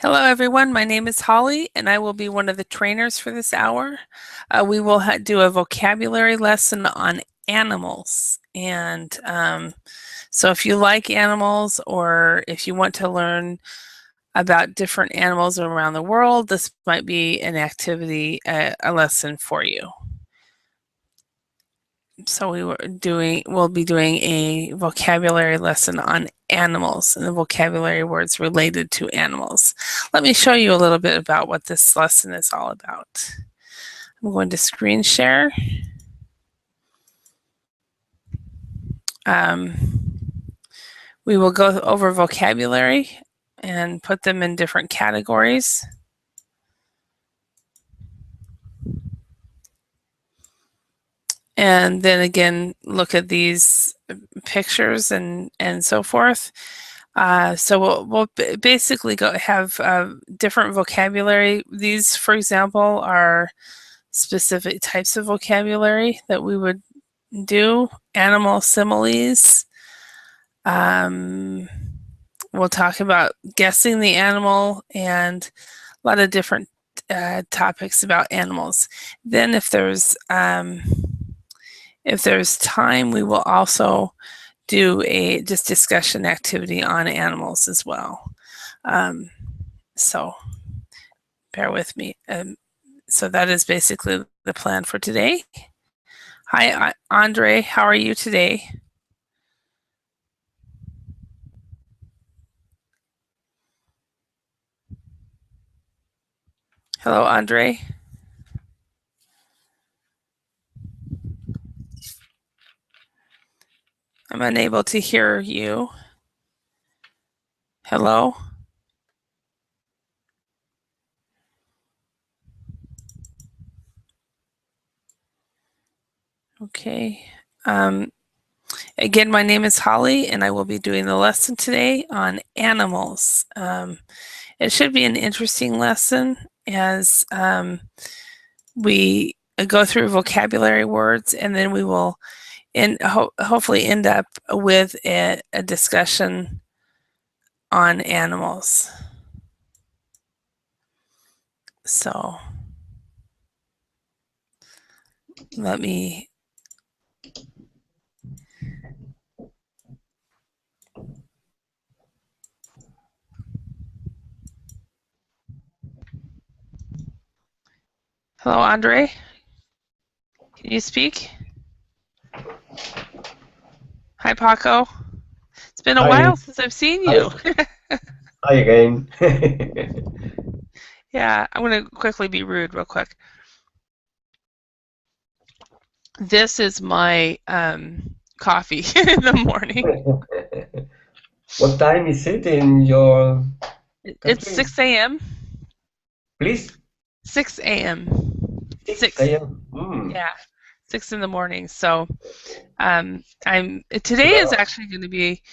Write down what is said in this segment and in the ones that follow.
Hello, everyone. My name is Holly, and I will be one of the trainers for this hour. We will do a vocabulary lesson on animals. And so if you like animals or if you want to learn about different animals around the world, this might be an activity, a lesson for you. So we'll be doing a vocabulary lesson on animals and the vocabulary words related to animals. Let me show you a little bit about what this lesson is all about. I'm going to screen share. We will go over vocabulary and put them in different categories. And then again, look at these pictures and so forth. So we'll basically have different vocabulary. These, for example, are specific types of vocabulary that we would do. Animal similes. We'll talk about guessing the animal and a lot of different topics about animals. Then if there's time, we will also do a just discussion activity on animals as well. So bear with me. So that is basically the plan for today. Hi, Andre. How are you today? Hello, Andre. I'm unable to hear you. Hello? Okay. Again, my name is Holly, and I will be doing the lesson today on animals. It should be an interesting lesson as we go through vocabulary words, and then we will hopefully end up with a discussion on animals. So let me Hello, Andre. Can you speak? Hi, Paco. It's been a while since I've seen you. Hi again. Yeah, I'm going to quickly be rude real quick. This is my coffee in the morning. What time is it in your It's country? 6 a.m. Please? 6 a.m. 6 a.m. Yeah, 6 in the morning. So today is actually going to be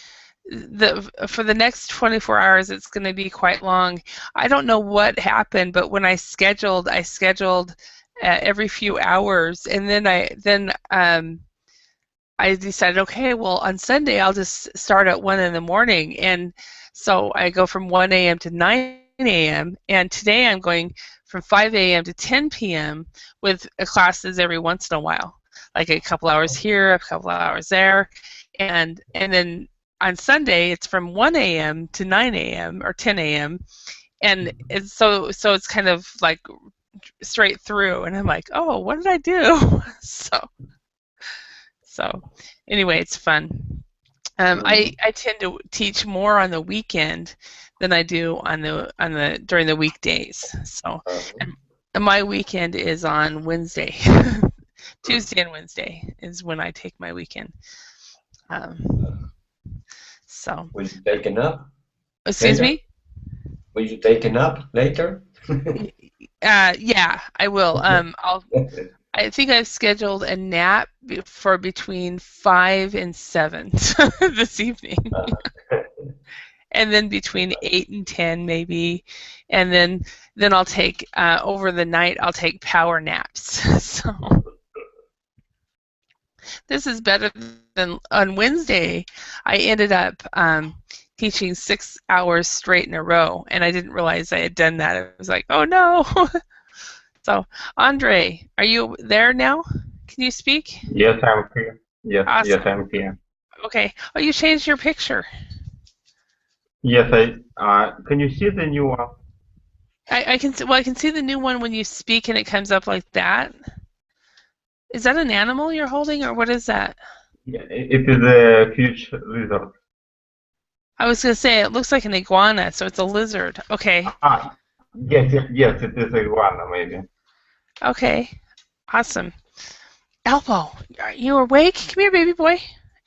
for the next 24 hours. It's going to be quite long. I don't know what happened, but when I scheduled every few hours, and then I decided, okay, well, on Sunday I'll just start at 1 in the morning, and so I go from 1 a.m. to 9 a.m. and today I'm going from 5 a.m. to 10 p.m. with classes every once in a while, like a couple hours here, a couple hours there, and then on Sunday it's from 1 a.m. to 9 a.m. or 10 a.m. and so it's kind of like straight through, and I'm like, oh, what did I do? So anyway, it's fun. I tend to teach more on the weekend than I do on the during the weekdays. So and my weekend is on Wednesday. Tuesday and Wednesday is when I take my weekend. So Will you take a nap excuse later? me? Will you take a nap later? Yeah, I will. I think I've scheduled a nap for between 5 and 7 this evening. And then between 8 and 10 maybe, and then I'll take over the night I'll take power naps. So this is better than on Wednesday. I ended up teaching 6 hours straight in a row, and I didn't realize I had done that. I was like, oh no. So, Andre, are you there now? Can you speak? Yes, I'm here. Yes, Awesome. I'm here. Okay. Oh, you changed your picture. Yes, can you see the new one? I can see, well, I can see the new one when you speak and it comes up like that. Is that an animal you're holding, or what is that? Yeah, it is a huge lizard. I was going to say, it looks like an iguana, so it's a lizard. Okay. Yes, it is iguana, maybe. Okay. Awesome. Alpo, are you awake? Come here, baby boy.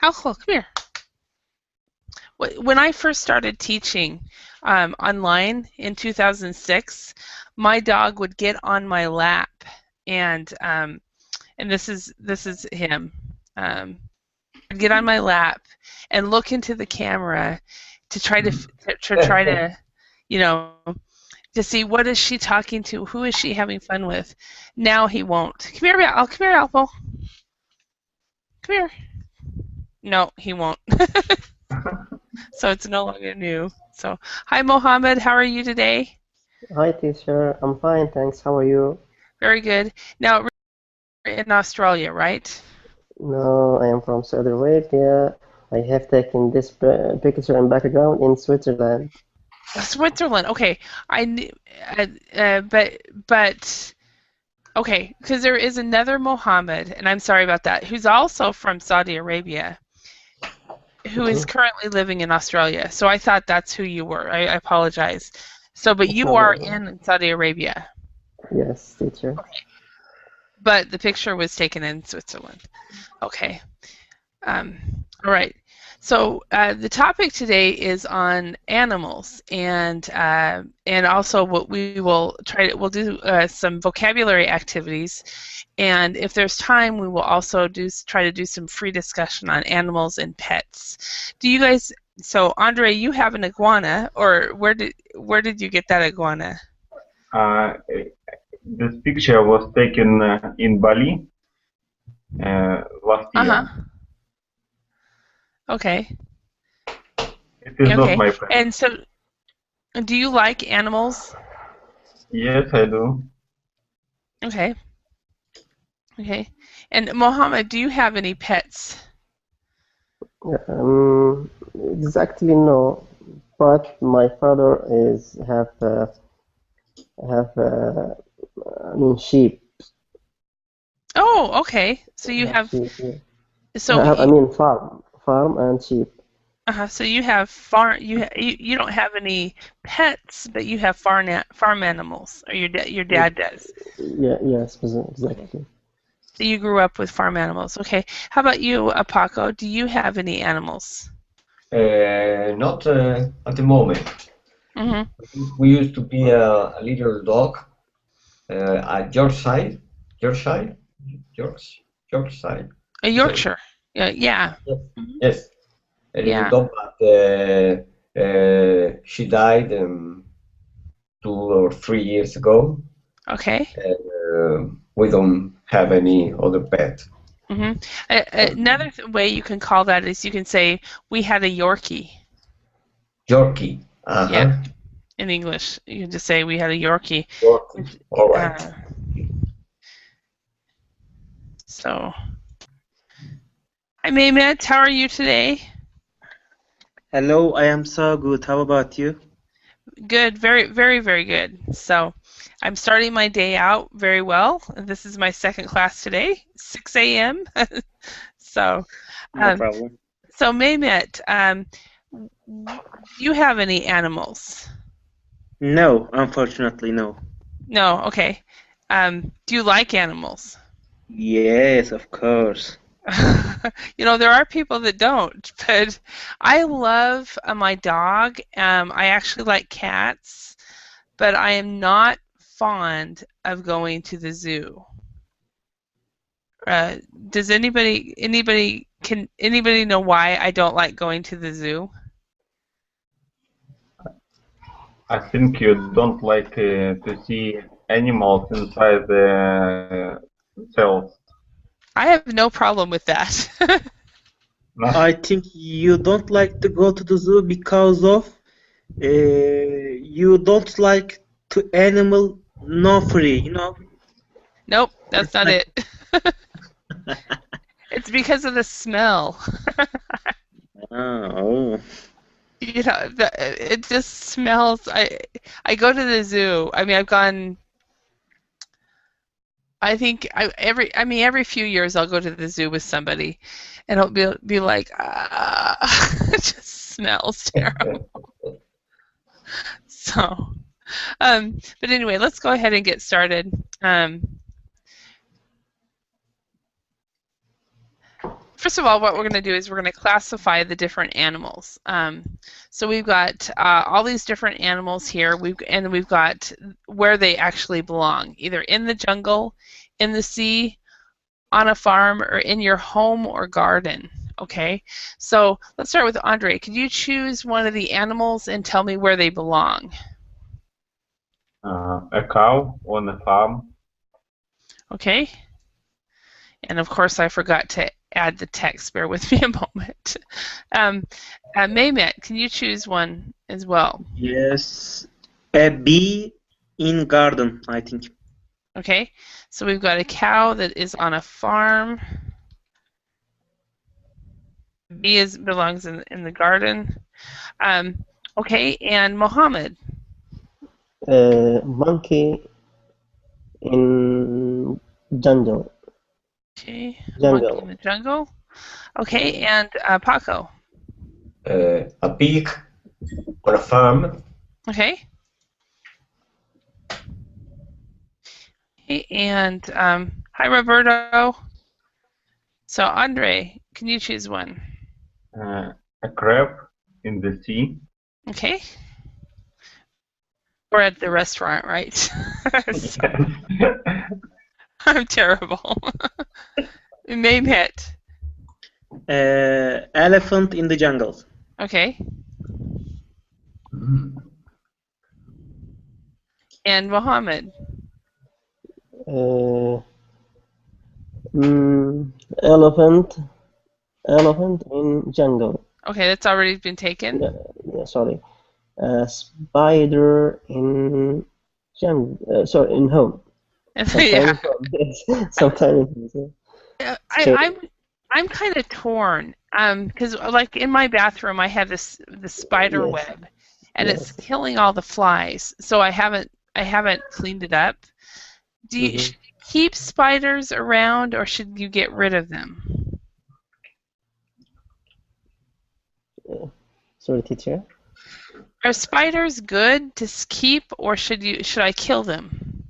Alpo, come here. When I first started teaching online in 2006, my dog would get on my lap, and this is him. Get on my lap and look into the camera to try to you know, to see what is she talking to, who is she having fun with. Now he won't. Come here, Alpo. Come here. No, he won't. So it's no longer new. So, hi, Mohammed. How are you today? Hi, teacher. I'm fine, thanks. How are you? Very good. Now, we're in Australia, right? No, I am from Saudi Arabia. I have taken this picture and background in Switzerland. Switzerland. Okay. I knew, but okay, because there is another Mohammed, and I'm sorry about that, who's also from Saudi Arabia, who is currently living in Australia. So I thought that's who you were. I apologize. So, but you are in Saudi Arabia. Yes, teacher. Okay. But the picture was taken in Switzerland. Okay. All right. So the topic today is on animals, and also what we'll do some vocabulary activities, and if there's time, we will also try to do some free discussion on animals and pets. Do you guys? So Andre, you have an iguana, or where did you get that iguana? This picture was taken in Bali last year. Okay. It is not my friend. And so, do you like animals? Yes, I do. Okay. Okay. And Mohammed, do you have any pets? Exactly no, but my father I mean sheep. Oh, okay. So you have sheep, yeah. so I mean farm and sheep. So you have farm. You don't have any pets, but you have farm animals, or your dad does. Yeah. Yes. Exactly. So you grew up with farm animals. Okay. How about you, Paco? Do you have any animals? Not at the moment. We used to be a little dog, a Yorkshire. A Yorkshire. Yeah. Yes. Yes. A little Yeah. dog, but she died 2 or 3 years ago. Okay. We don't have any other pet. Another way you can call that is you can say we had a Yorkie. Yorkie. Yeah. In English, you can just say we had a Yorkie. Yorkie. All right. So, hi Mehmet, how are you today? Hello, I am so good. How about you? Good, very, very, very good. So, I'm starting my day out very well. This is my second class today, 6 a.m. So, No problem. So Mehmet, do you have any animals? No, unfortunately, no. No, okay. Do you like animals? Yes, of course. You know, there are people that don't, but I love my dog. I actually like cats, but I am not fond of going to the zoo. Does anybody know why I don't like going to the zoo? I think you don't like to see animals inside the cells. I have no problem with that. I think you don't like to go to the zoo because of you don't like to animal no free, you know? Nope, that's not it. It's because of the smell. Oh. You know, it just smells. I go to the zoo. I mean, I've gone. I think every few years I'll go to the zoo with somebody, and it'll be like, it just smells terrible. So, but anyway, let's go ahead and get started. First of all, what we're going to do is we're going to classify the different animals. So we've got all these different animals here, we've got where they actually belong, either in the jungle, in the sea, on a farm, or in your home or garden. Okay, so let's start with Andre. Could you choose one of the animals and tell me where they belong? A cow on a farm. Okay, and of course I forgot to add the text. Bear with me a moment. Mehmet, can you choose one as well? Yes. A bee in garden, I think. Okay, so we've got a cow that is on a farm. Bee belongs in the garden. Okay, and Mohammed. Monkey in jungle. Okay, Jungle. monkey in the jungle. Okay, and Paco. A pig on a farm. Okay. Okay, and hi Roberto. So Andre, can you choose one? A crab in the sea. Okay. We're at the restaurant, right? So, I'm terrible. Mehmet. Elephant in the jungle. Okay. Mm. And Mohammed. Elephant in jungle. Okay, that's already been taken. Yeah, sorry. Spider in jungle. Sorry, in home. Yeah. Sometimes. I'm kind of torn. Because like in my bathroom, I have the spider Yes. web, and Yes. it's killing all the flies. So I haven't cleaned it up. Should you keep spiders around, or should you get rid of them? Sorry, teacher. Are spiders good to keep, or should I kill them?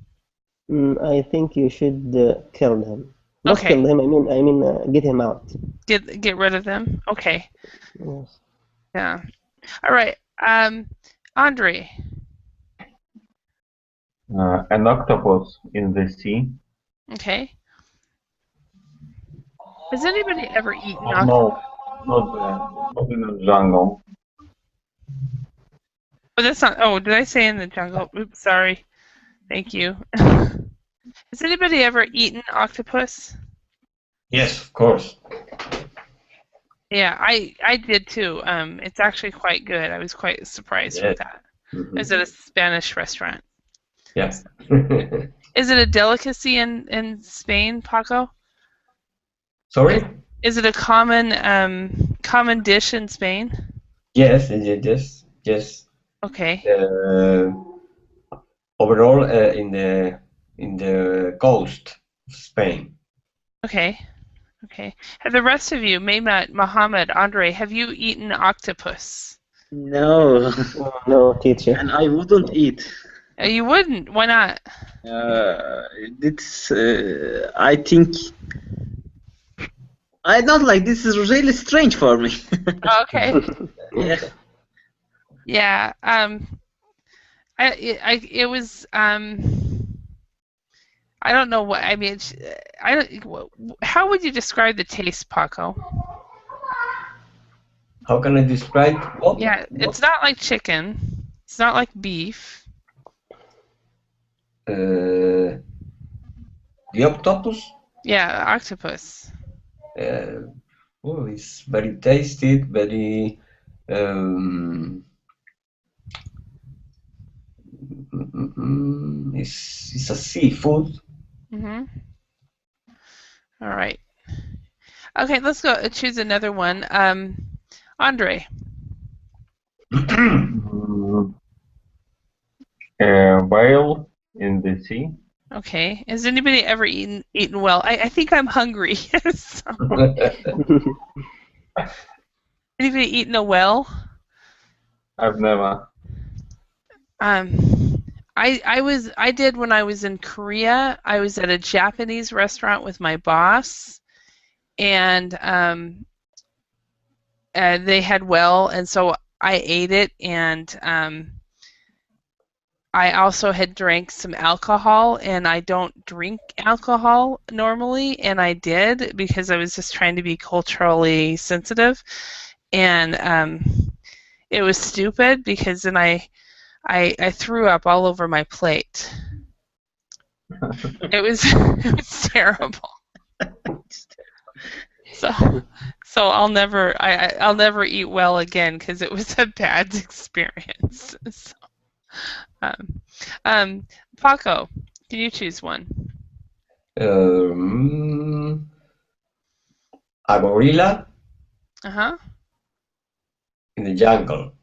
I think you should kill them. Not Okay. kill him. I mean, get him out. Get rid of them? Okay. Yes. Yeah. All right. Andre. An octopus in the sea. Okay. Has anybody ever eaten No, not in the jungle. Oh, that's not. Oh, did I say in the jungle? Oops, sorry. Thank you. Has anybody ever eaten octopus? Yes, of course. Yeah, I did too. It's actually quite good. I was quite surprised with that. Mhm. It was at a Spanish restaurant. Yes. Is it a delicacy in Spain, Paco? Sorry? Is it a common dish in Spain? Yes, yes. Okay. Overall, in the coast of Spain. Okay. Okay. Have the rest of you, Mehmet, Mohammed, Andre, have you eaten octopus? No. No, teacher. And I wouldn't eat. You wouldn't. Why not? It's I think I don't like this is really strange for me. Okay. Yeah. Yeah. It was. I don't know what I mean. How would you describe the taste, Paco? How can I describe what? Yeah, it's not like chicken. It's not like beef. The octopus? Yeah, octopus. Oh, it's very tasty, very it's a seafood. Mm-hmm. All right. Okay, let's go choose another one. Andre. Mm, whale in the sea. Okay. Has anybody ever eaten well? I think I'm hungry. So, anybody eaten a whale? I've never. I did when I was in Korea. I was at a Japanese restaurant with my boss, and they had whale, and so I ate it, and I also had drank some alcohol, and I don't drink alcohol normally, and I did because I was just trying to be culturally sensitive, and it was stupid because then I threw up all over my plate. It was it was terrible. So I'll never eat well again because it was a bad experience. So, Paco, can you choose one? A gorilla Uh-huh. in the jungle.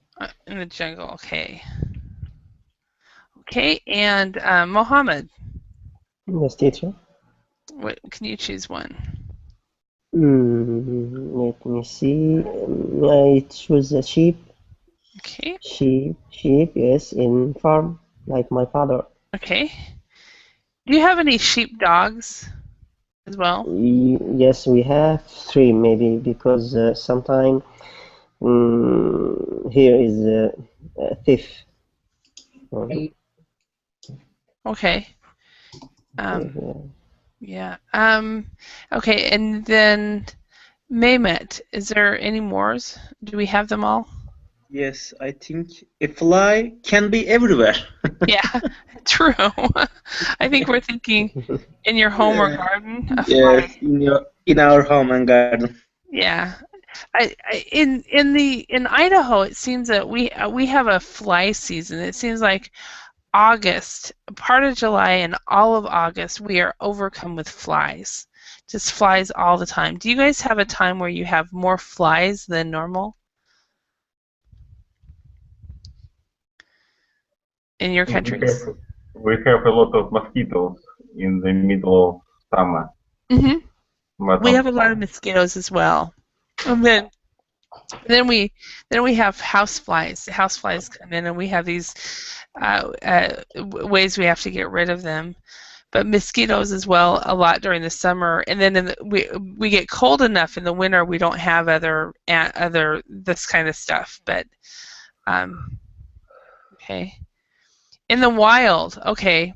In the jungle. Okay. Okay, and Mohammed, Yes, teacher. what can you choose one? Let me see. I choose a sheep. Okay. Sheep, yes, in farm, like my father. Okay. Do you have any sheep dogs as well? Yes, we have 3 maybe because sometime here is a thief. Okay. Yeah. Yeah. Okay, and then Mehmet, is there any mores? Do we have them all? Yes, I think a fly can be everywhere. Yeah, true. I think we're thinking in your home or garden, a Yes, fly. in our home and garden. Yeah. In Idaho, it seems that we have a fly season. It seems like August, part of July and all of August, we are overcome with flies. Just flies all the time. Do you guys have a time where you have more flies than normal in your countries? We have a lot of mosquitoes in the middle of summer. Mm-hmm. But We have a lot of mosquitoes as well. And then we have house flies. House flies come in, and we have these ways we have to get rid of them. But mosquitoes as well a lot during the summer, and then we get cold enough in the winter we don't have other this kind of stuff. But okay, in the wild, okay.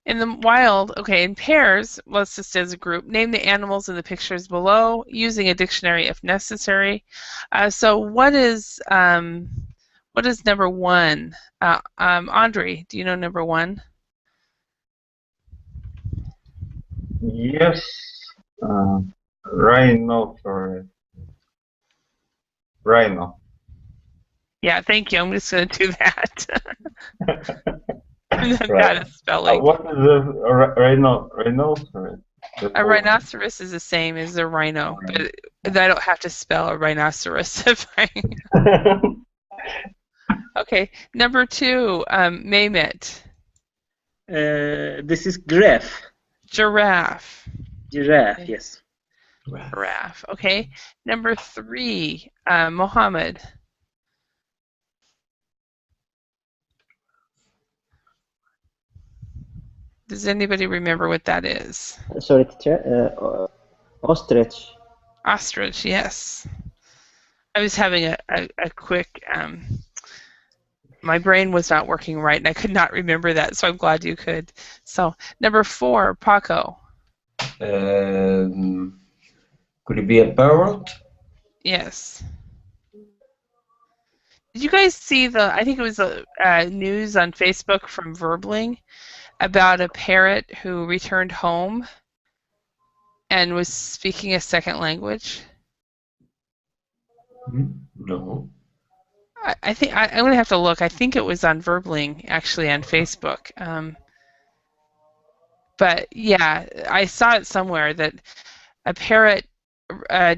In the wild, okay, in pairs, let's just as a group, name the animals in the pictures below using a dictionary if necessary. So what is number 1? Andre, do you know number 1? yes, rhinoceros. Rhino. Yeah, thank you. I'm just going to do that. I'm not Right. bad at spelling. What is a rhinoceros? A rhinoceros is the same as a rhino, but I don't have to spell a rhinoceros. Okay, number 2, Mehmet. This is giraffe. Giraffe. Giraffe, Okay. yes. Giraffe. Okay. Number 3, Mohammed. Does anybody remember what that is? Sorry, teacher. Ostrich. Ostrich, yes. I was having a quick, my brain was not working right, and I could not remember that, so I'm glad you could. So, number 4, Paco. Could it be a parrot? Yes. Did you guys see I think it was news on Facebook from Verbling about a parrot who returned home and was speaking a second language? No. I think I'm going to have to look. I think it was on Verbling, actually, on Facebook. But yeah, I saw it somewhere that a parrot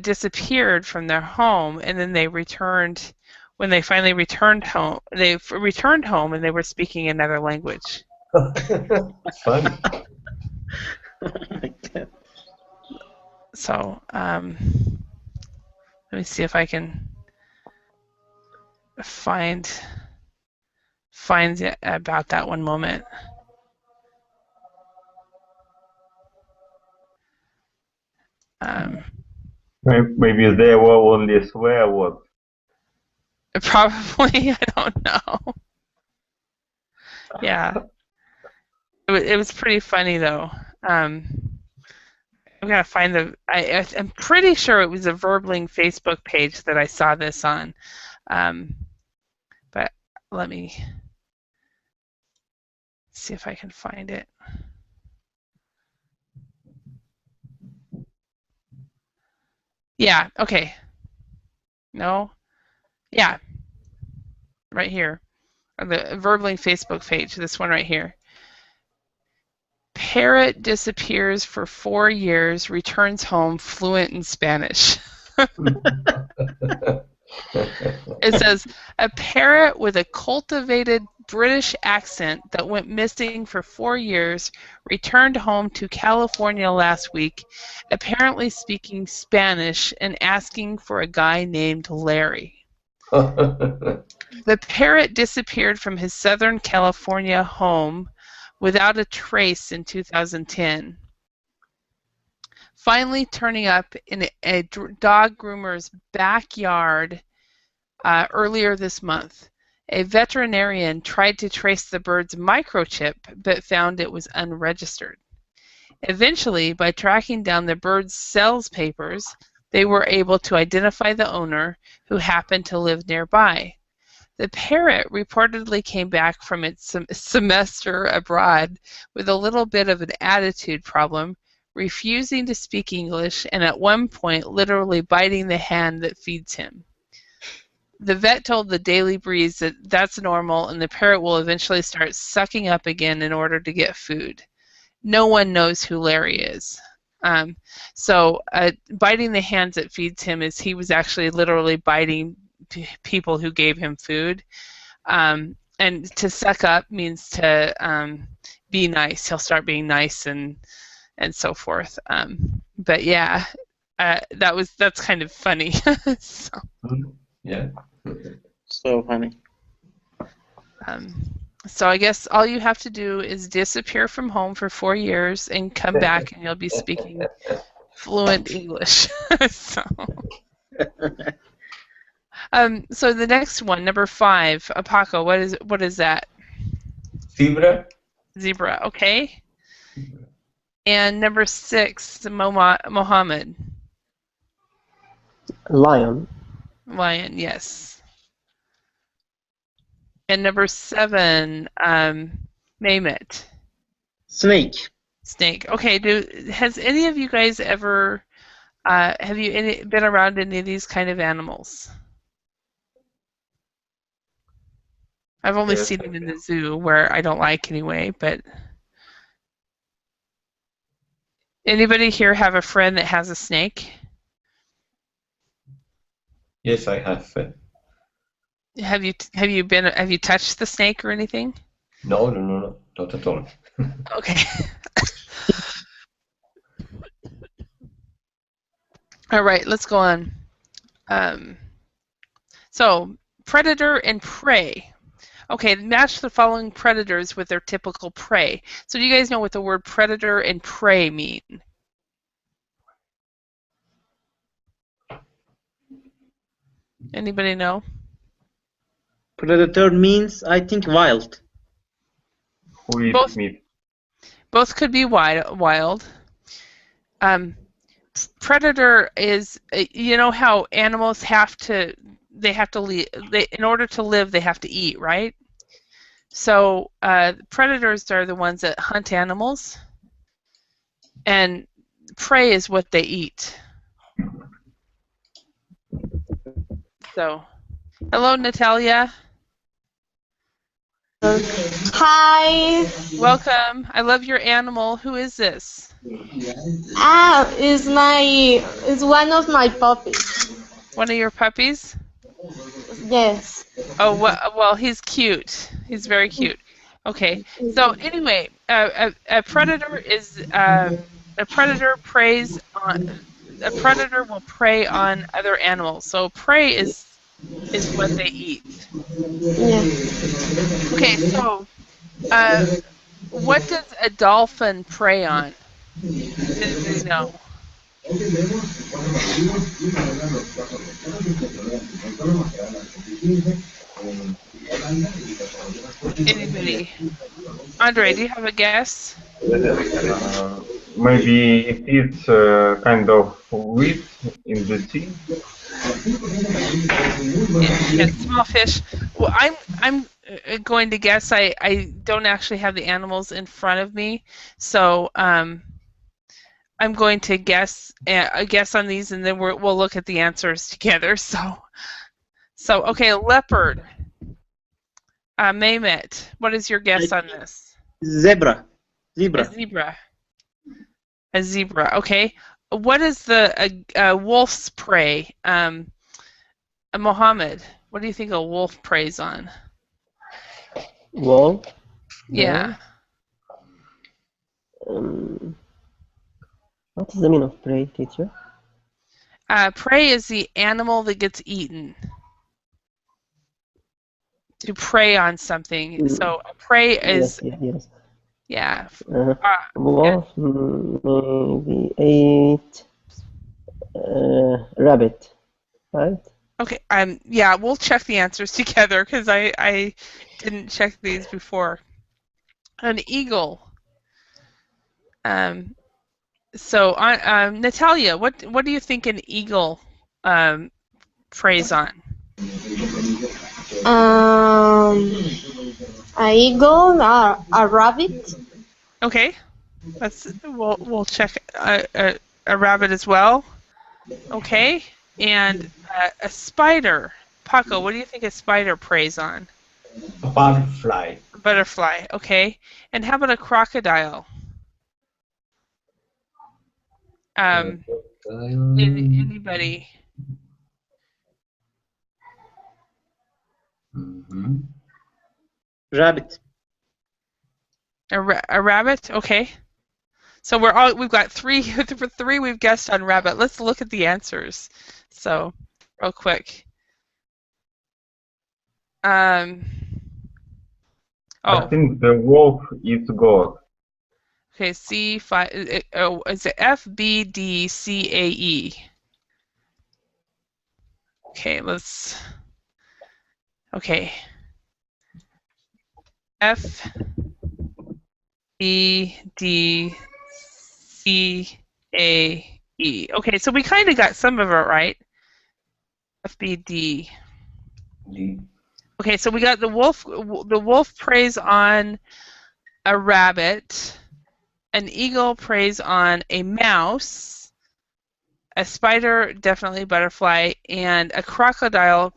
disappeared from their home, and then they returned. When they finally returned home, returned home, and they were speaking another language. Funny. Oh my God. So let me see if I can find it about that one moment. Maybe there were only swear words. Probably, I don't know. Yeah, it was pretty funny though. I'm gonna find I'm pretty sure it was a Verbling Facebook page that I saw this on, but let me see if I can find it. Yeah. Okay. No. Yeah. Right here. On the Verbling Facebook page, this one right here. Parrot disappears for 4 years, returns home fluent in Spanish. It says, a parrot with a cultivated British accent that went missing for 4 years returned home to California last week, apparently speaking Spanish and asking for a guy named Larry. The parrot disappeared from his Southern California home without a trace in 2010. Finally turning up in a dog groomer's backyard earlier this month. A veterinarian tried to trace the bird's microchip but found it was unregistered. Eventually, by tracking down the bird's sales papers, they were able to identify the owner, who happened to live nearby. The parrot reportedly came back from its semester abroad with a little bit of an attitude problem, refusing to speak English, and at one point literally biting the hand that feeds him. The vet told the Daily Breeze that that's normal and the parrot will eventually start sucking up again in order to get food. No one knows who Larry is. So biting the hands that feeds him is he was actually literally biting people who gave him food. And to suck up means to be nice. He'll start being nice and so forth. But yeah, that's kind of funny. So. Yeah. So funny. So I guess all you have to do is disappear from home for 4 years and come back, and you'll be speaking fluent English. So the next one, number 5, Paco, what is that? Zebra. Zebra, okay. And number 6, Mohammed. Lion. Lion, yes. And number 7, Mehmet. Snake. Snake. Okay. Has any of you guys ever have you been around any of these kind of animals? I've only Yes, seen them in the zoo, where I don't like anyway. But anybody here have a friend that has a snake? Yes, I have. Have you touched the snake or anything? No, not at all. Okay. All right, let's go on. So, predator and prey. Okay, match the following predators with their typical prey. So do you guys know what the word predator and prey mean? Anybody know? Predator means, I think, wild. Who eats meat? Both could be wild. Predator is, you know how animals have to in order to live, they have to eat, right? So predators are the ones that hunt animals, and prey is what they eat. So, hello, Natalia. Hi. Welcome. I love your animal. Who is this? Is one of my puppies. One of your puppies? Yes. Oh, well, he's cute. He's very cute. Okay. So anyway, a predator is a predator preys on a predator will prey on other animals. So prey is what they eat. Yes. Okay. So, what does a dolphin prey on? Does anybody know? Anybody? Andre, do you have a guess? Maybe it is kind of weed in the sea. Yeah, small fish. Well, I'm going to guess. I don't actually have the animals in front of me, so I'm going to guess a guess on these, and then we'll look at the answers together. So okay, leopard. Mehmet, what is your guess on this? Zebra. A Zebra. zebra. A zebra. Okay. What is the wolf's prey? Mohammed, what do you think a wolf preys on? Wolf. Yeah. What is the meaning of prey, teacher? Prey is the animal that gets eaten. To prey on something. So a prey is Yes. yeah. Wolf maybe ate rabbit, right? Okay. Yeah, we'll check the answers together because I didn't check these before. An eagle. So Natalia, what do you think an eagle preys on? A eagle, a rabbit. Okay, we'll check a rabbit as well. Okay, and a spider. Paco, what do you think a spider preys on? A butterfly. A butterfly. Okay, and how about a crocodile? Anybody? Rabbit. A rabbit? Okay. So we've got three we've guessed on rabbit. Let's look at the answers. So, real quick. I think the wolf is God. Okay, C5. Is it FBDCAE? Okay, let's. Okay. FBDCAE. Okay, so we kind of got some of it right. FBD. Okay, so we got the wolf. The wolf preys on a rabbit. An eagle preys on a mouse. A spider, definitely butterfly, and a crocodile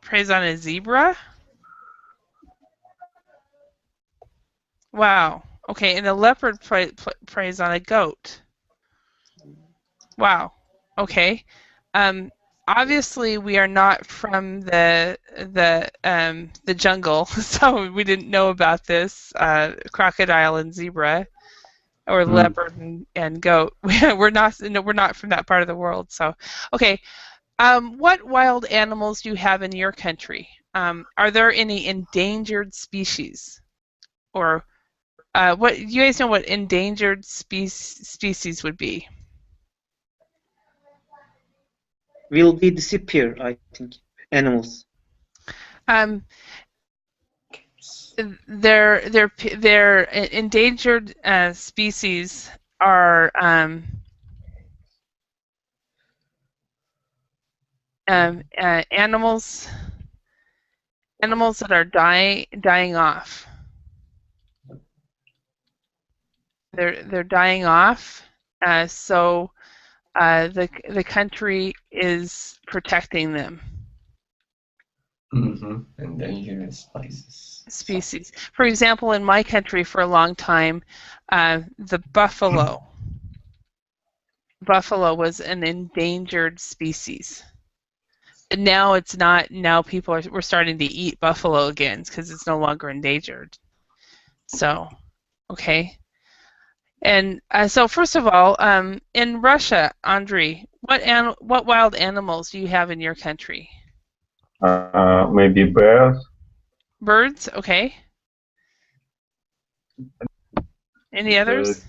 preys on a zebra. Wow. Okay, and a leopard preys on a goat. Wow. Okay. Obviously, we are not from the jungle, so we didn't know about this crocodile and zebra, or leopard and goat. We're not from that part of the world. So, okay. What wild animals do you have in your country? Are there any endangered species, or what? You guys know what endangered species would be? Will be disappear, I think. Animals. Their endangered species are animals that are dying off. They're dying off. So the country is protecting them. Endangered species. For example, in my country for a long time, the buffalo was an endangered species. And now it's not. Now we're starting to eat buffalo again because it's no longer endangered. So, okay. And so first of all, in Russia, Andrei, what wild animals do you have in your country? Maybe bears. Birds, okay. Any others?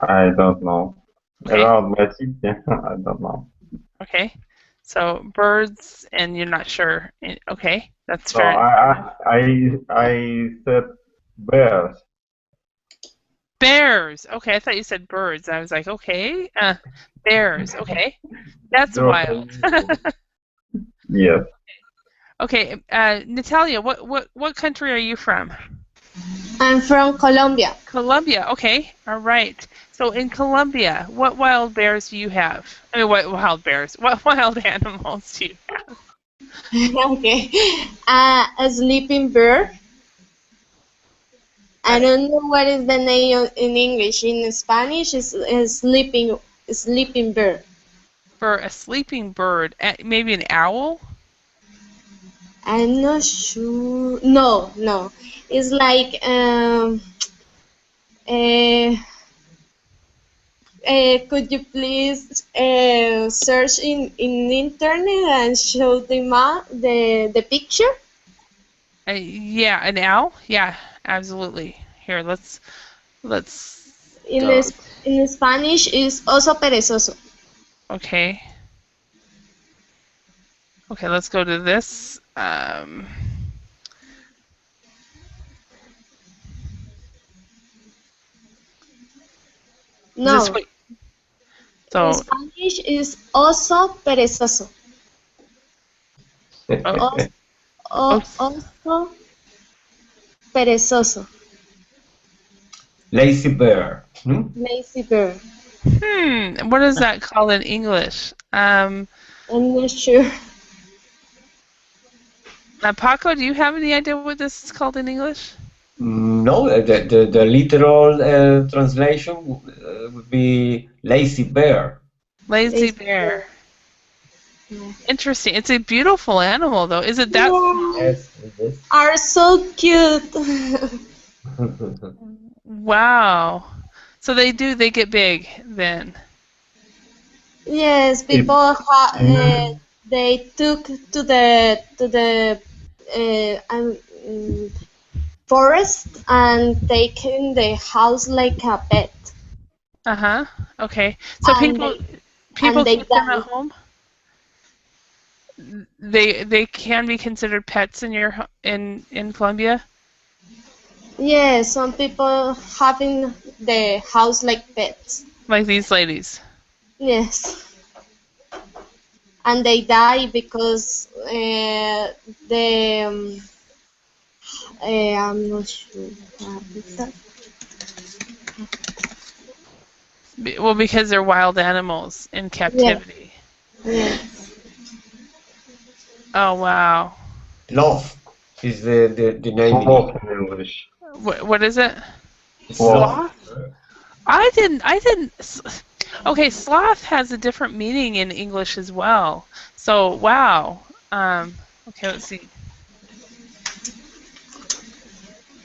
I don't know. Okay. Around my city, I don't know. Okay. So birds, and you're not sure. Okay, that's So fair. I said bears. Bears. Okay, I thought you said birds. I was like, okay, bears. Okay, that's They're wild. Yes. Okay, Natalia, what country are you from? I'm from Colombia. Colombia. Okay, all right. So in Colombia, what wild bears do you have? I mean, what wild bears? What wild animals do you have? Okay. A sleeping bear. I don't know what is the name in English. In Spanish, it's a sleeping bear. For a sleeping bird, maybe an owl? I'm not sure. No. It's like could you please search in internet and show the picture? Yeah, an owl. Yeah, absolutely. Here, let's. In Spanish, is oso perezoso. Okay. Okay, let's go to this. No. So. In Spanish is oso perezoso. Oso perezoso. Lazy bear. Lazy bear. What is that called in English? I'm not sure. Paco, do you have any idea what this is called in English? No, the literal translation would be lazy bear. Lazy bear. Interesting. It's a beautiful animal, though. Is it that small? Yes, it is. Are so cute. Wow. So they get big then. Yes, people they took to the forest and taken the house like a pet. Okay. So people keep them at home. They can be considered pets in Colombia. Yeah, some people having the house like pets. Like these ladies. Yes. And they die because I'm not sure. Well, because they're wild animals in captivity. Yes. Oh wow. Sloth is the name Sloth in English. What is it? Sloth. I didn't. Okay, sloth has a different meaning in English as well. So wow. Okay, let's see.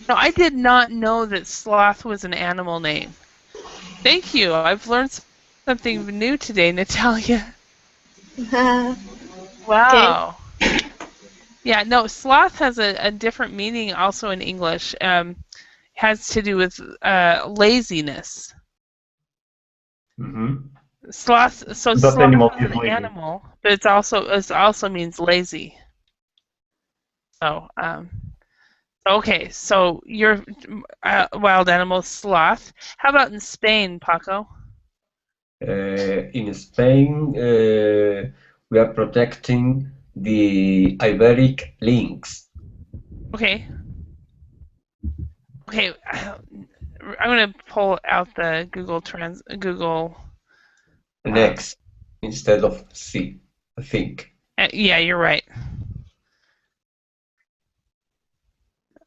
No, I did not know that sloth was an animal name. Thank you. I've learned something new today, Natalia. Wow. Okay. Yeah, no, sloth has a different meaning also in English. Has to do with laziness. Sloth. So sloth is an animal, but it also means lazy. So okay, so your wild animal sloth. How about in Spain, Paco? In Spain, we are protecting the Iberic lynx. Okay. Okay, I'm going to pull out the Google. An X instead of C, I think. Yeah, you're right.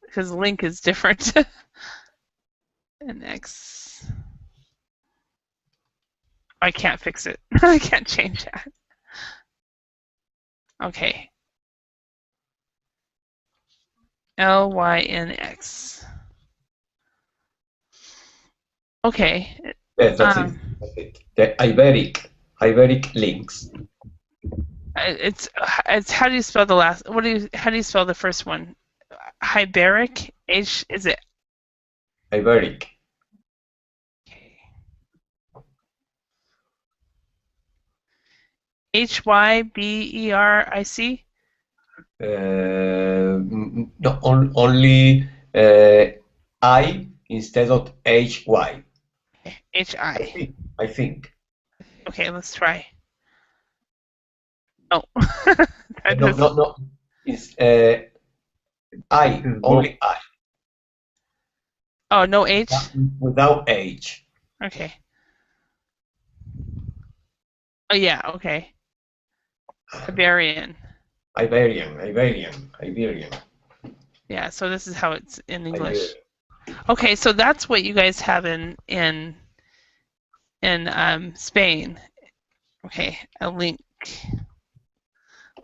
Because link is different. An X. I can't fix it. I can't change that. Okay. LYNX. Okay. Yes, that's it. That's it. The Iberic links. It's how do you spell the last? How do you spell the first one? Iberic. Is it? Iberic. Okay. HYBERIC. No, only I instead of HY. HI. I think. Okay, let's try. Oh. No. It's I, only I. Oh, no H? Without H. Okay. Oh, yeah, okay. Iberian. Iberian. Yeah, so this is how it's in English. Iberian. Okay, so that's what you guys have in Spain. Okay, a link.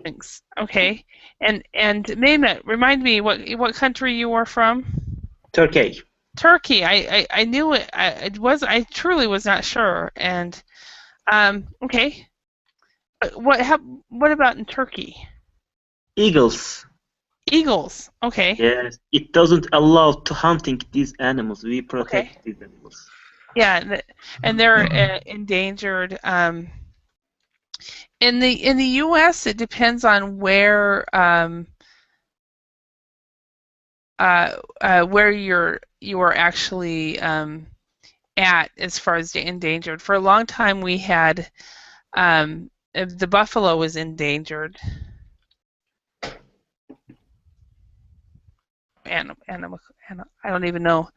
Links. Okay, and Mehmet, remind me what country you are from? Turkey. Turkey. I knew it. I truly was not sure. And okay. What about in Turkey? Eagles. Eagles. Okay. Yes, it doesn't allow to hunting these animals. We protect these animals. Yeah, and they're endangered. In the U.S., it depends on where you are actually at as far as the endangered. For a long time, we had the buffalo was endangered. Animal, I don't even know,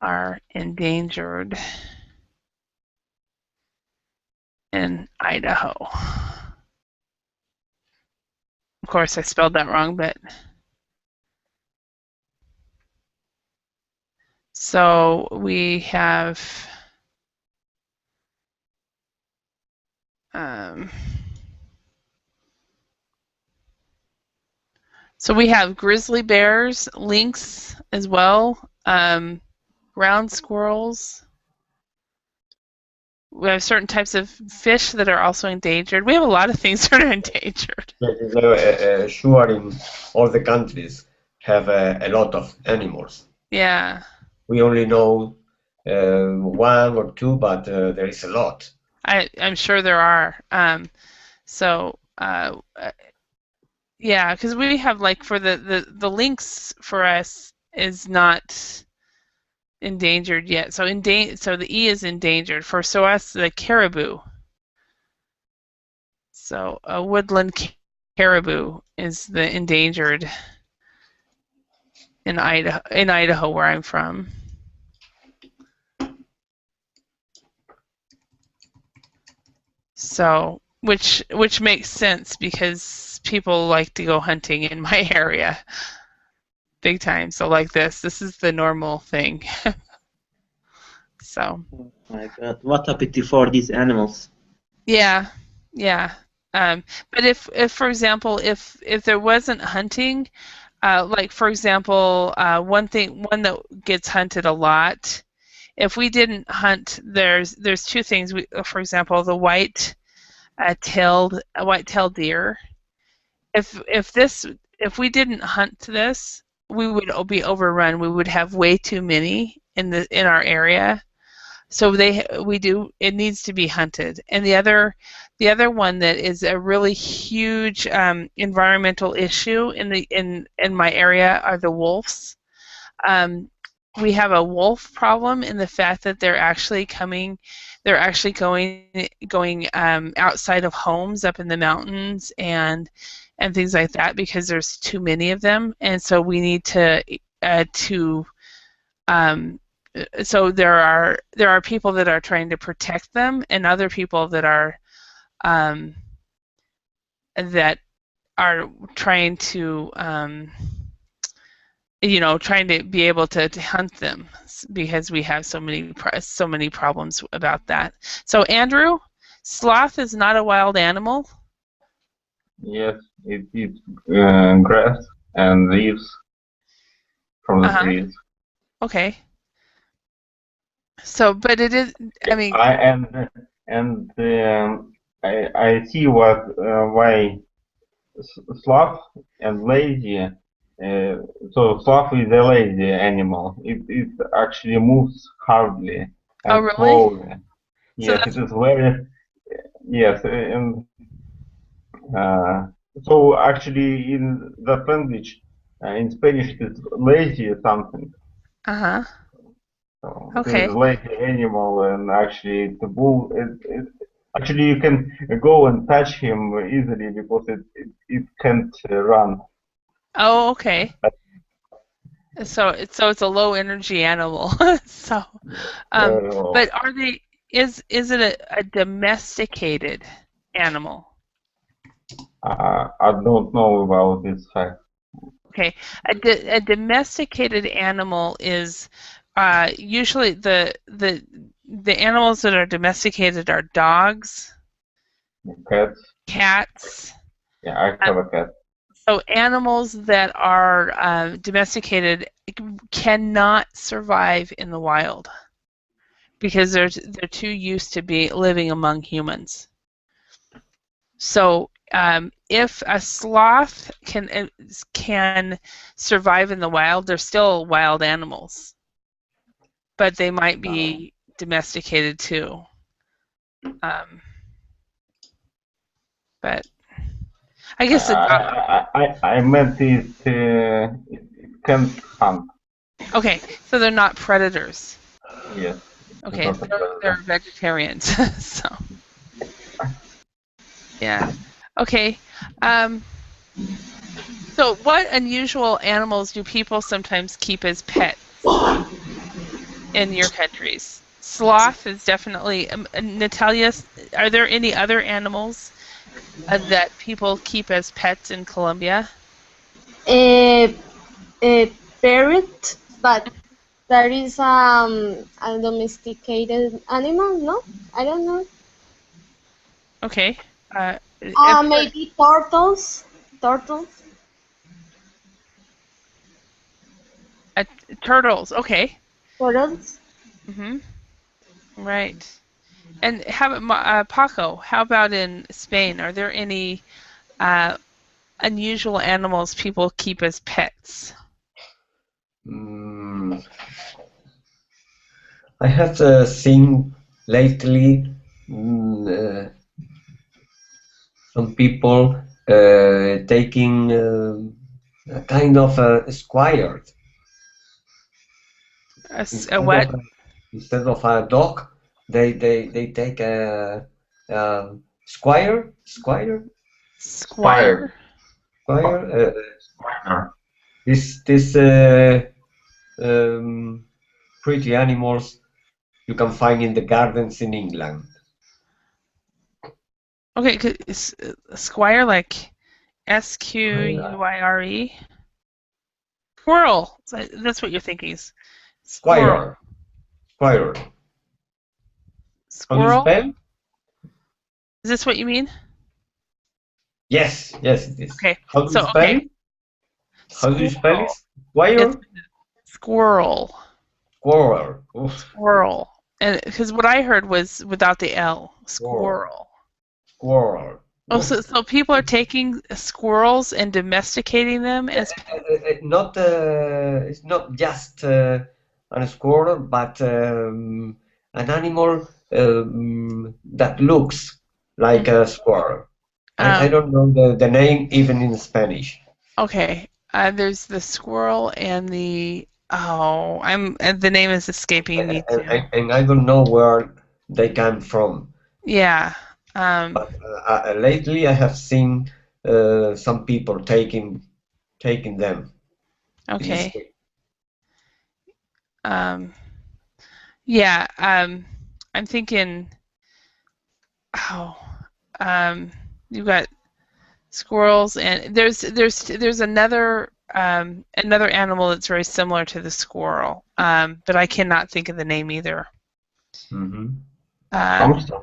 are endangered in Idaho. Of course, I spelled that wrong, but so we have so we have grizzly bears, lynx as well, ground squirrels. We have certain types of fish that are also endangered. We have a lot of things that are endangered. Sure, in all the countries have a lot of animals. Yeah. We only know one or two, but there is a lot. I'm sure there are. Yeah, because we have like for the lynx for us is not endangered yet. So the E is endangered. For us, the caribou. So a woodland caribou is the endangered in Idaho where I'm from. So which makes sense because people like to go hunting in my area big time. So like this is the normal thing. So. Oh my God, what a pity for these animals. Yeah. But if for example, if there wasn't hunting, like for example, one that gets hunted a lot, if we didn't hunt, there's two things. For example, the white-tailed deer. If we didn't hunt this, we would be overrun. We would have way too many in our area. So it needs to be hunted. And the other one that is a really huge environmental issue in my area are the wolves. We have a wolf problem in the fact that they're actually going outside of homes up in the mountains and things like that because there's too many of them, and so we need to So there are people that are trying to protect them, and other people that are trying to trying to be able to hunt them, because we have so many problems about that. So Andrew, sloth is not a wild animal? Yes, it eats grass and leaves from the trees. Okay. So, but it is, I mean, I see why sloth and lazy. So sloth is a lazy animal. It actually moves hardly and oh, really? slowly. So Yes, that's, it is very yes, and so actually in that language, in Spanish, it is lazy something. uh-huh. So Okay. it is lazy animal, and actually the bull. Actually, you can go and touch him easily because it can't run. Oh, okay. So it's a low energy animal. So, but is it a domesticated animal? I don't know about this fact. Okay, a domesticated animal is usually the animals that are domesticated are dogs, Cats? cats. Yeah, I have a cat. So animals that are domesticated cannot survive in the wild because they're too used to living among humans. So if a sloth can survive in the wild, they're still wild animals, but they might be domesticated too. But I guess I meant it can't hunt. okay, so they're not predators. Yes. Okay, they're vegetarians. So yeah. Okay. So what unusual animals do people sometimes keep as pets in your countries? Sloth is definitely Natalia, are there any other animals that people keep as pets in Colombia? A parrot, but that is a domesticated animal, no? I don't know. Okay. Maybe turtles. Turtles. Turtles. Okay. Turtles. Right. And how about Paco? How about in Spain? Are there any unusual animals people keep as pets? I have seen lately some people taking a kind of a squire. A what? Instead of a dog, they take a squire. Squire? Spire. This pretty animals you can find in the gardens in England. Okay, is squire like SQUIRE? Squirrel. That's what you're thinking. Squire. Squire. How do you Squirrel? spell? Is this what you mean? Yes, it is. Okay. How do you spell it? How do you spell it? Squire? Squirrel. Squirrel. Squirrel. And because what I heard was without the L. Squirrel. Squirrel. Oh, so people are taking squirrels and domesticating them as not it's not just a squirrel, but an animal that looks like a squirrel. I don't know the name even in Spanish. Okay, there's the squirrel and the the name is escaping me too. And I don't know where they come from. Yeah. But lately I have seen some people taking them. Okay. Yeah, I'm thinking, you've got squirrels, and there's another animal that's very similar to the squirrel, but I cannot think of the name either. Mm-hmm. Hamster.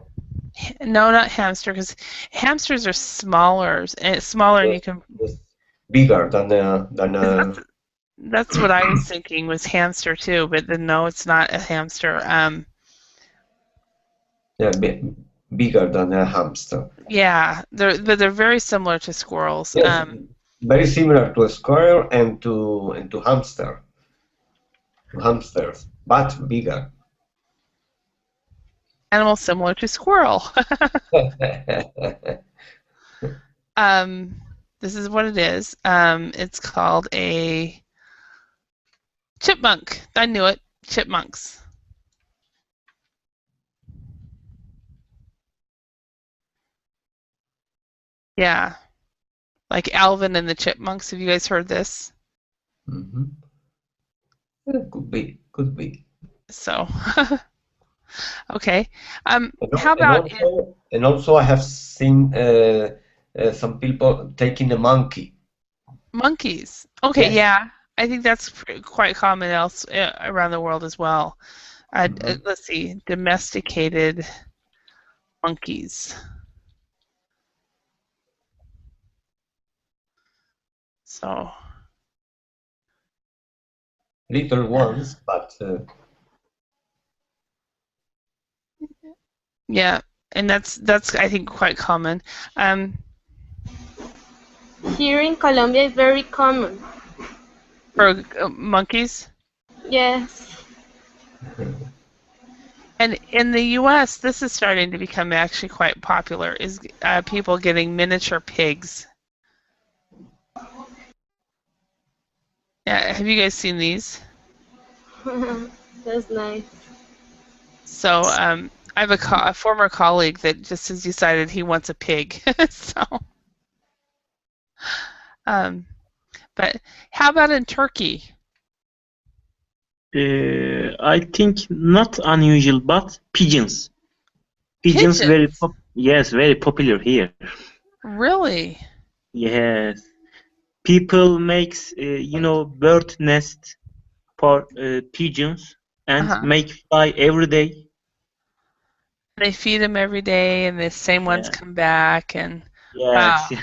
No, not hamster, because hamsters are smaller, and it's smaller, and you can. Yes. Bigger than That's what I was thinking was hamster too, but then no, it's not a hamster. Yeah, bigger than a hamster. Yeah, they're very similar to squirrels. Yes, very similar to a squirrel and to hamster. Hamsters, but bigger. Animal similar to squirrel. This is what it is. It's called a chipmunk. I knew it. Chipmunks. Yeah. Like Alvin and the Chipmunks. Have you guys heard this? Mm-hmm. Yeah, could be. So, okay. How about and also I have seen some people taking a monkey. monkeys? Okay, Yes. yeah. I think that's quite common else around the world as well. Let's see, domesticated monkeys. So Little ones, but yeah, and that's I think quite common. Here in Colombia, it's very common. For monkeys. Yes. And in the U.S., this is starting to become actually quite popular. Is people getting miniature pigs? Yeah, have you guys seen these? That's nice. So I have a former colleague that just has decided he wants a pig. So, but how about in Turkey? I think not unusual, but pigeons. Pigeons very popular here. Really? Yes. People makes bird nest for pigeons and make fly every day. They feed them every day, and the same ones come back. And yes. Wow.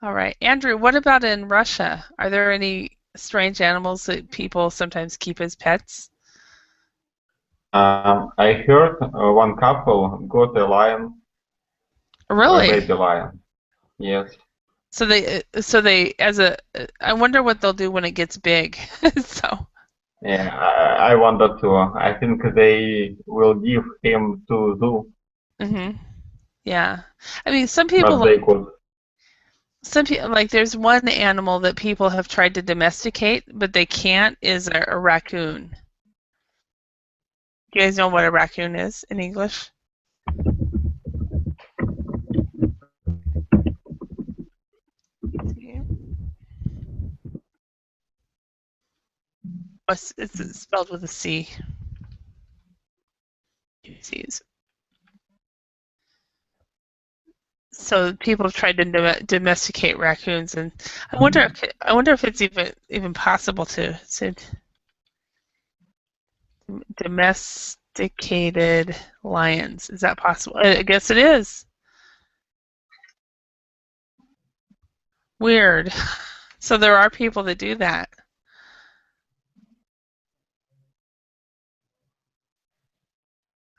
All right, Andrew. What about in Russia? Are there any strange animals that people sometimes keep as pets? I heard one couple got a lion. Really? A baby lion. Yes. So they I wonder what they'll do when it gets big. So. Yeah, I wonder too. I think they will give him to zoo. Mhm. Yeah. I mean, some people like there's one animal that people have tried to domesticate, but they can't, is a raccoon. Do you guys know what a raccoon is in English? It's spelled with a C. So people have tried to domesticate raccoons, and I wonder if it's even possible to domesticated lions. Is that possible? I guess it is. Weird. So there are people that do that.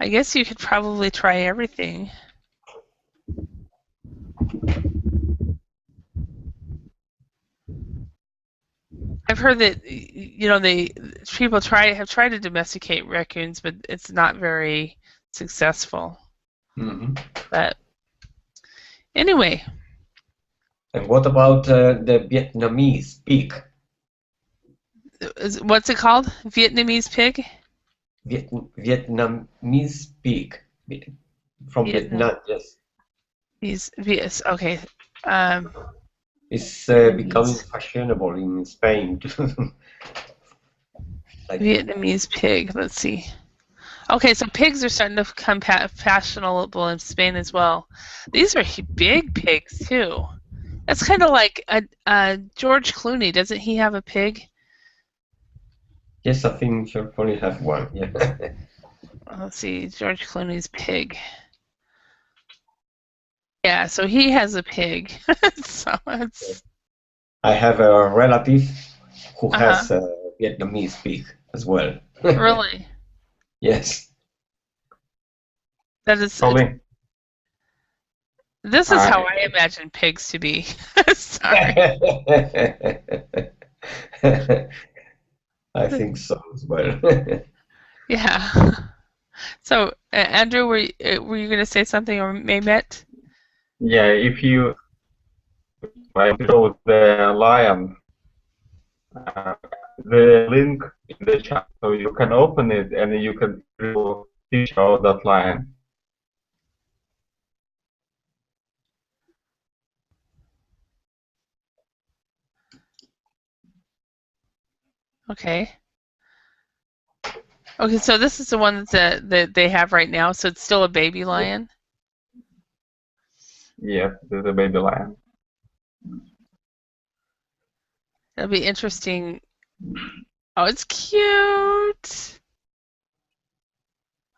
I guess you could probably try everything. I've heard that people have tried to domesticate raccoons, but it's not very successful. Mm-hmm. But anyway. And what about the Vietnamese pig? What's it called? Vietnamese pig? Vietnamese pig from Vietnam, yes. Okay. It's becoming fashionable in Spain. Like Vietnamese pig. Let's see. Okay, so pigs are starting to become fashionable in Spain as well. These are big pigs too. That's kind of like George Clooney. Doesn't he have a pig? yes, I think George Clooney has one. Yeah. Let's see, George Clooney's pig. Yeah, so he has a pig. So it's I have a relative who Uh-huh. has a Vietnamese pig as well. really Yes. that is. Colin, This is how I imagine pigs to be. Sorry. I think so as well. Yeah. So, Andrew, were you going to say something, or Mehmet? yeah, if you show the lion, the link in the chat, so you can open it and you can show that lion. Okay. Okay, so this is the one that they have right now. So it's still a baby lion. Yes, there's a baby lion. It'll be interesting. Oh, it's cute.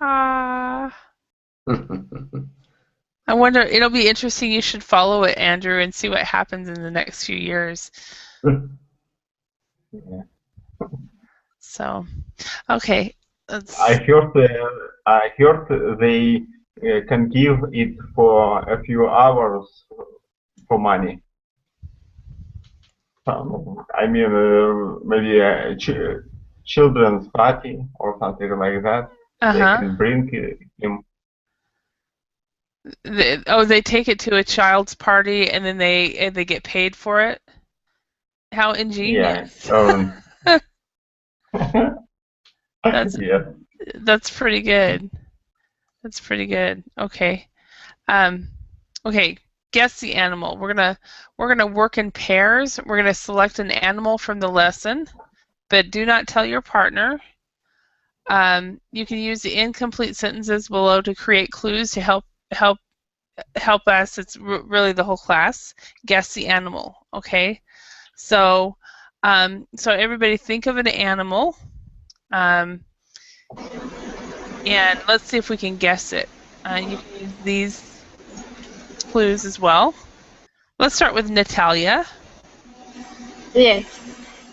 Ah. I wonder. It'll be interesting. You should follow it, Andrew, and see what happens in the next few years. Yeah. So, okay. I heard they can give it for a few hours for money. I mean, maybe a children's party or something like that. They can bring him. They take it to a child's party and then they get paid for it. How ingenious! Yeah. That's yeah. That's pretty good. That's pretty good. Okay. Okay. Guess the animal. We're gonna work in pairs. We're gonna select an animal from the lesson, but do not tell your partner. You can use the incomplete sentences below to create clues to help us. It's really the whole class. Guess the animal. Okay. So everybody think of an animal. And let's see if we can guess it. You can use these clues as well. Let's start with Natalia. Yes.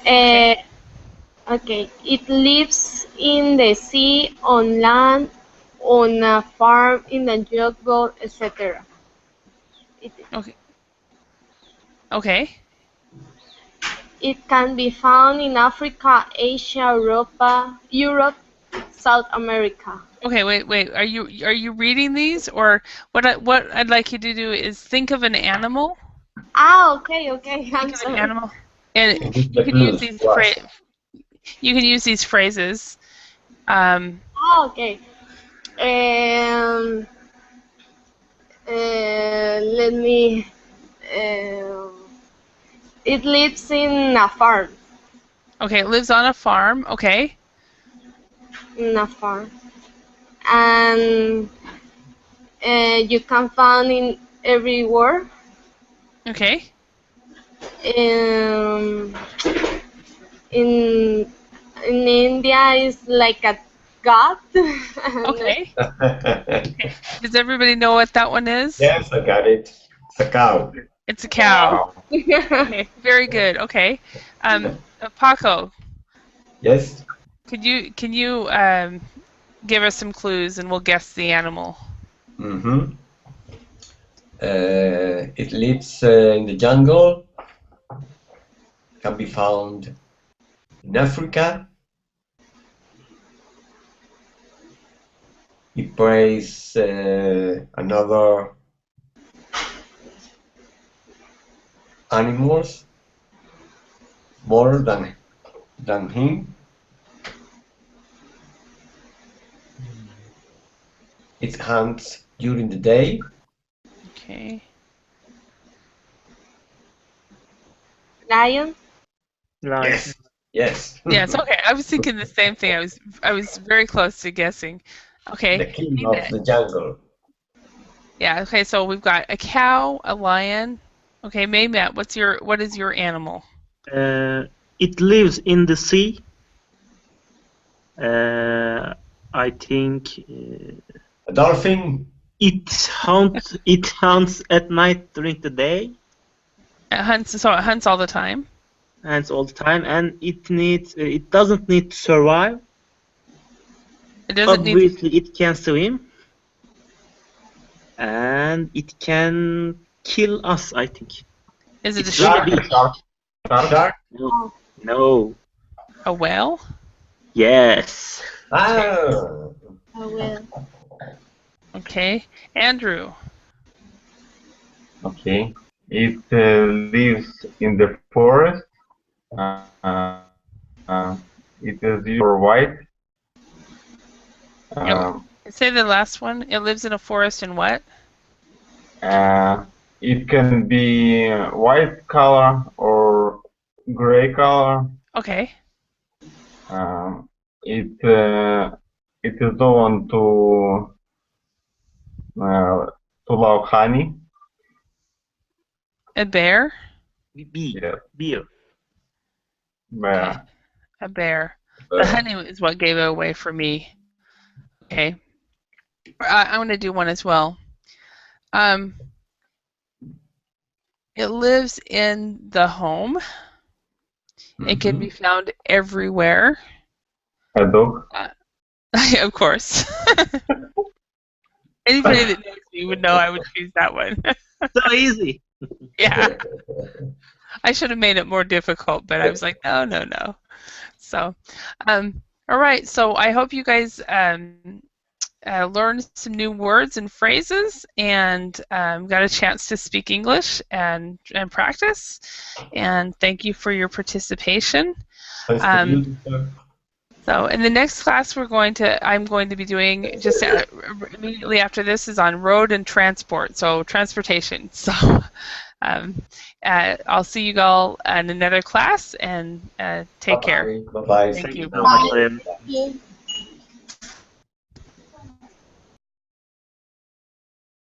Okay. It lives in the sea, on land, on a farm, in the jungle, etc. Okay. Okay. It can be found in Africa, Asia, Europe, South America. Okay, wait. Are you reading these, or what I'd like you to do is think of an animal. Okay. Think of an animal, and you can use these you can use these phrases. Okay. Let me. It lives in a farm. Okay, it lives on a farm. Okay. In a farm, and you can find in everywhere. Okay. In India is like a god. Okay. Does everybody know what that one is? Yes, I got it. It's a cow. It's a cow. Okay, very good. Okay. Paco, Yes. can you give us some clues and we'll guess the animal? Mm-hmm. It lives in the jungle. Can be found in Africa. It preys another animals more than him. It hunts during the day. Okay. Lion. Yes. Yes. Yes, okay. I was thinking the same thing. I was very close to guessing. Okay. The king Hey, of Matt. the jungle. Yeah, okay, so we've got a cow, a lion. Okay, Maymet, what is your animal? It lives in the sea. I think A dolphin. it hunts at night during the day, It hunts all the time. hunts all the time, and it doesn't need to survive. It doesn't need Obviously, it can swim, and it can kill us, I think. is it a It's shark? really big. Shark. Shark. No. A whale? Yes. Ah. I will. Okay. Andrew. Okay. It lives in the forest. It is usually white. Say the last one. It lives in a forest in what? It can be white color or gray color. Okay. It is known to love honey. A bear? Yeah. Beer. Okay. A bear. The honey is what gave it away for me. Okay. I'm going to do one as well. It lives in the home. It can be found everywhere. A dog. Of course. Anybody that knows me would know I would choose that one. So easy. Yeah. I should have made it more difficult, but I was like, no. So, all right. So I hope you guys learned some new words and phrases and got a chance to speak English and practice. And thank you for your participation. Thanks to you, sir. So in the next class I'm going to be doing just immediately after this is on road and transport, so transportation. So I'll see you all in another class and take care. Bye-bye. Thank you. so much, Lynn. Thank you.